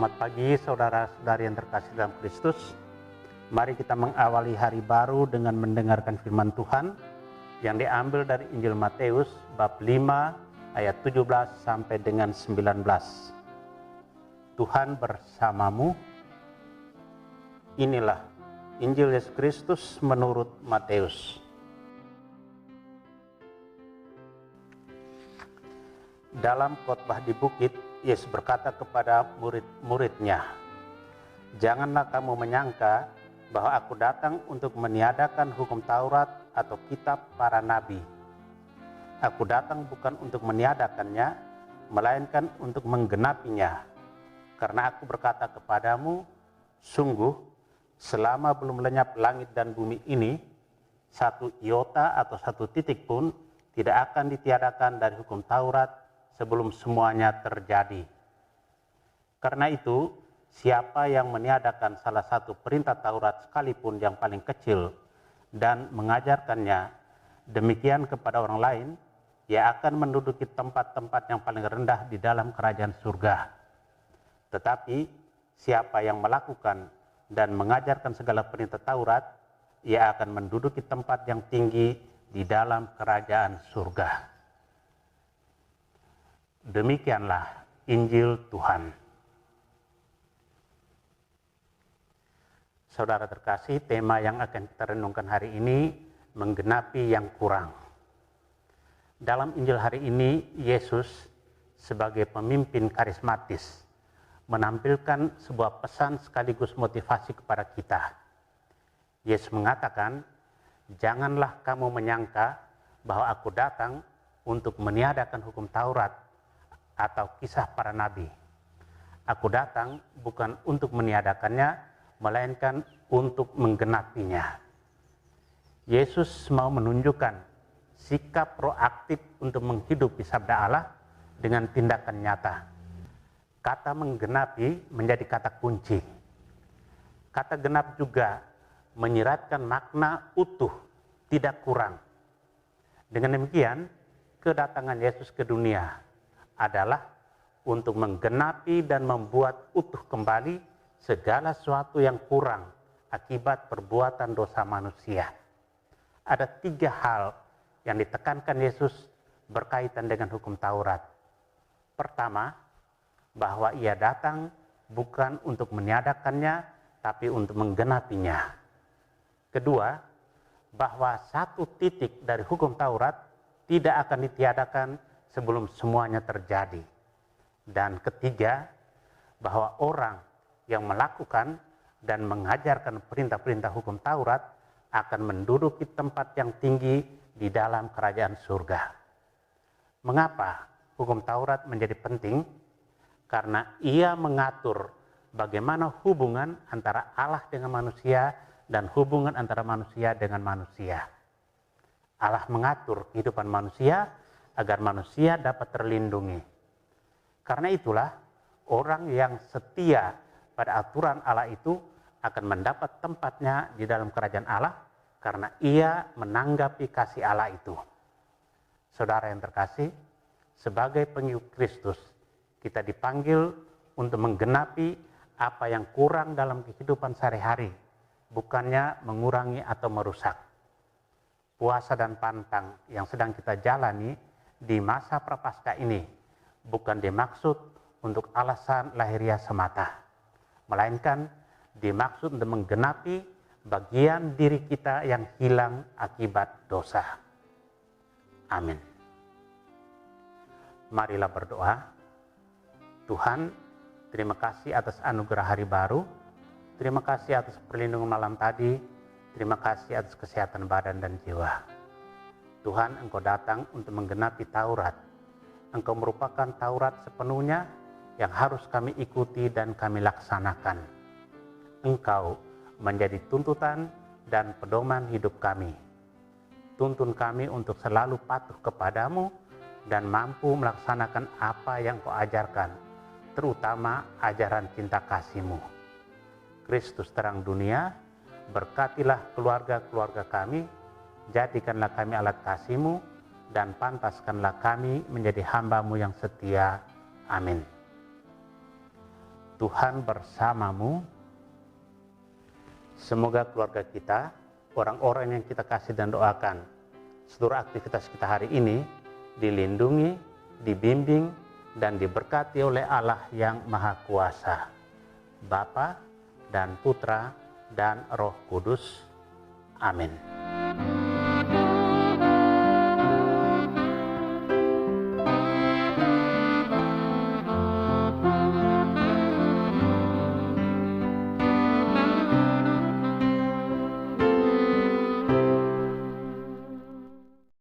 Selamat pagi saudara-saudari yang terkasih dalam Kristus. Mari kita mengawali hari baru dengan mendengarkan firman Tuhan yang diambil dari Injil Matius bab 5 ayat 17 sampai dengan 19. Tuhan bersamamu. Inilah Injil Yesus Kristus menurut Matius. Dalam khotbah di bukit, Yesus berkata kepada murid-muridnya, "Janganlah kamu menyangka bahwa aku datang untuk meniadakan hukum Taurat atau kitab para nabi. Aku datang bukan untuk meniadakannya, melainkan untuk menggenapinya. Karena aku berkata kepadamu, sungguh, selama belum lenyap langit dan bumi ini, satu iota atau satu titik pun tidak akan ditiadakan dari hukum Taurat sebelum semuanya terjadi. Karena itu, siapa yang meniadakan salah satu perintah Taurat sekalipun yang paling kecil dan mengajarkannya demikian kepada orang lain, ia akan menduduki tempat-tempat yang paling rendah di dalam kerajaan surga. Tetapi siapa yang melakukan dan mengajarkan segala perintah Taurat, ia akan menduduki tempat yang tinggi di dalam kerajaan surga." Demikianlah Injil Tuhan. Saudara terkasih, tema yang akan kita renungkan hari ini menggenapi yang kurang. Dalam Injil hari ini, Yesus sebagai pemimpin karismatis menampilkan sebuah pesan sekaligus motivasi kepada kita. Yesus mengatakan, "Janganlah kamu menyangka bahwa aku datang untuk meniadakan hukum Taurat atau kisah para nabi. Aku datang bukan untuk meniadakannya, melainkan untuk menggenapinya." Yesus mau menunjukkan sikap proaktif untuk menghidupi sabda Allah dengan tindakan nyata. Kata menggenapi menjadi kata kunci. Kata genap juga menyiratkan makna utuh, tidak kurang. Dengan demikian, kedatangan Yesus ke dunia adalah untuk menggenapi dan membuat utuh kembali segala sesuatu yang kurang akibat perbuatan dosa manusia. Ada 3 hal yang ditekankan Yesus berkaitan dengan hukum Taurat. Pertama, bahwa ia datang bukan untuk meniadakannya, tapi untuk menggenapinya. Kedua, bahwa satu titik dari hukum Taurat tidak akan ditiadakan sebelum semuanya terjadi. Dan ketiga, bahwa orang yang melakukan dan mengajarkan perintah-perintah hukum Taurat akan menduduki tempat yang tinggi di dalam kerajaan surga. Mengapa hukum Taurat menjadi penting? Karena ia mengatur bagaimana hubungan antara Allah dengan manusia dan hubungan antara manusia dengan manusia. Allah mengatur kehidupan manusia agar manusia dapat terlindungi. Karena itulah, orang yang setia pada aturan Allah itu akan mendapat tempatnya di dalam kerajaan Allah karena ia menanggapi kasih Allah itu. Saudara yang terkasih, sebagai pengikut Kristus, kita dipanggil untuk menggenapi apa yang kurang dalam kehidupan sehari-hari, bukannya mengurangi atau merusak. Puasa dan pantang yang sedang kita jalani di masa prapaskah ini bukan dimaksud untuk alasan lahiriah semata, melainkan dimaksud untuk menggenapi bagian diri kita yang hilang akibat dosa. Amin. Marilah berdoa. Tuhan, terima kasih atas anugerah hari baru, terima kasih atas perlindungan malam tadi, terima kasih atas kesehatan badan dan jiwa. Tuhan, Engkau datang untuk menggenapi Taurat. Engkau merupakan Taurat sepenuhnya yang harus kami ikuti dan kami laksanakan. Engkau menjadi tuntutan dan pedoman hidup kami. Tuntun kami untuk selalu patuh kepadamu dan mampu melaksanakan apa yang Kau ajarkan, terutama ajaran cinta kasih-Mu. Kristus terang dunia, berkatilah keluarga-keluarga kami, jadikanlah kami alat kasih-Mu, dan pantaskanlah kami menjadi hamba-Mu yang setia. Amin. Tuhan bersamamu. Semoga keluarga kita, orang-orang yang kita kasih dan doakan, seluruh aktivitas kita hari ini dilindungi, dibimbing, dan diberkati oleh Allah yang Maha Kuasa, Bapa dan Putra dan Roh Kudus. Amin.